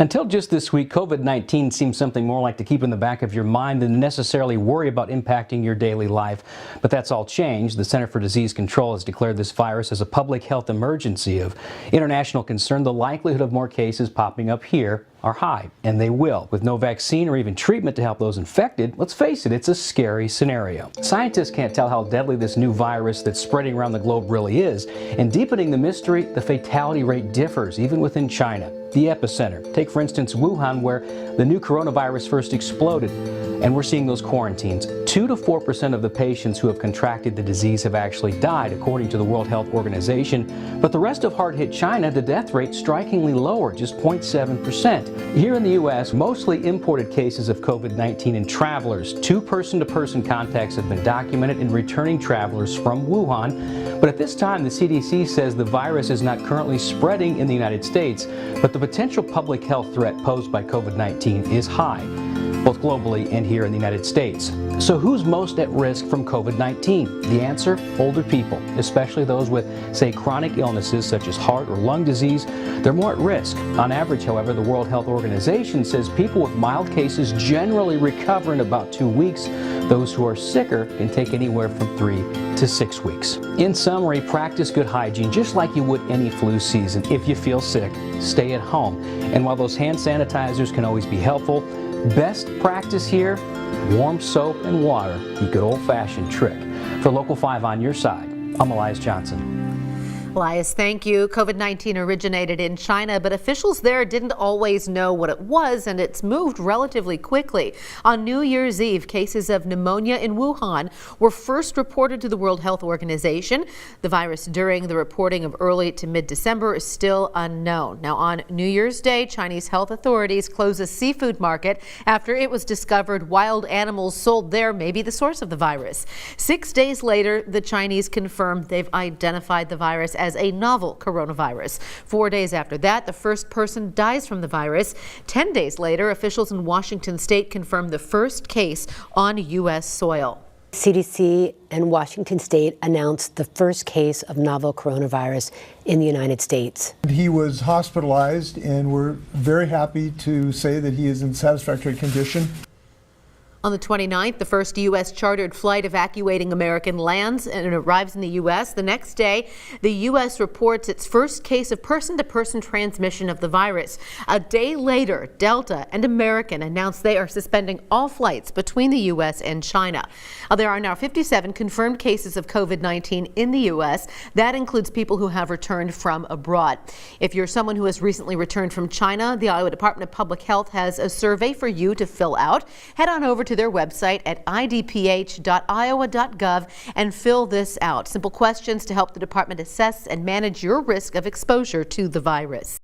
Until just this week, COVID-19 seemed something more like to keep in the back of your mind than to necessarily worry about impacting your daily life. But that's all changed. The Center for Disease Control has declared this virus as a public health emergency of international concern. The likelihood of more cases popping up here are high, and they will. With no vaccine or even treatment to help those infected, let's face it, it's a scary scenario. Scientists can't tell how deadly this new virus that's spreading around the globe really is, and deepening the mystery, the fatality rate differs, even within China, the epicenter. Take, for instance, Wuhan, where the new coronavirus first exploded, and we're seeing those quarantines. 2 to 4% of the patients who have contracted the disease have actually died, according to the World Health Organization. But the rest of hard-hit China, the death rate strikingly lower, just 0.7%. Here in the U.S., mostly imported cases of COVID-19 in travelers. 2 person-to-person contacts have been documented in returning travelers from Wuhan. But at this time, the CDC says the virus is not currently spreading in the United States, but the potential public health threat posed by COVID-19 is high, both globally and here in the United States. So who's most at risk from COVID-19? The answer, older people, especially those with, say, chronic illnesses such as heart or lung disease. They're more at risk. On average, however, the World Health Organization says people with mild cases generally recover in about 2 weeks. Those who are sicker can take anywhere from 3 to 6 weeks. In summary, practice good hygiene just like you would any flu season. If you feel sick, stay at home. And while those hand sanitizers can always be helpful, best practice here, warm soap and water, the good old-fashioned trick. For Local 5 on your side, I'm Elias Johnson. Elias, thank you. COVID-19 originated in China, but officials there didn't always know what it was, and it's moved relatively quickly. On New Year's Eve, cases of pneumonia in Wuhan were first reported to the World Health Organization. The virus during the reporting of early to mid-December is still unknown. Now, on New Year's Day, Chinese health authorities closed a seafood market after it was discovered wild animals sold there may be the source of the virus. 6 days later, the Chinese confirmed they've identified the virus as a novel coronavirus. 4 days after that, the first person dies from the virus. 10 days later, officials in Washington state confirmed the first case on U.S. soil. CDC and Washington state announced the first case of novel coronavirus in the United States. He was hospitalized, and we're very happy to say that he is in satisfactory condition. On the 29th, the first U.S. chartered flight evacuating American lands and it arrives in the U.S. The next day, the U.S. reports its first case of person-to-person transmission of the virus. A day later, Delta and American announced they are suspending all flights between the U.S. and China. There are now 57 confirmed cases of COVID-19 in the U.S. That includes people who have returned from abroad. If you're someone who has recently returned from China, the Iowa Department of Public Health has a survey for you to fill out. Head on over to their website at idph.iowa.gov and fill this out. Simple questions to help the department assess and manage your risk of exposure to the virus.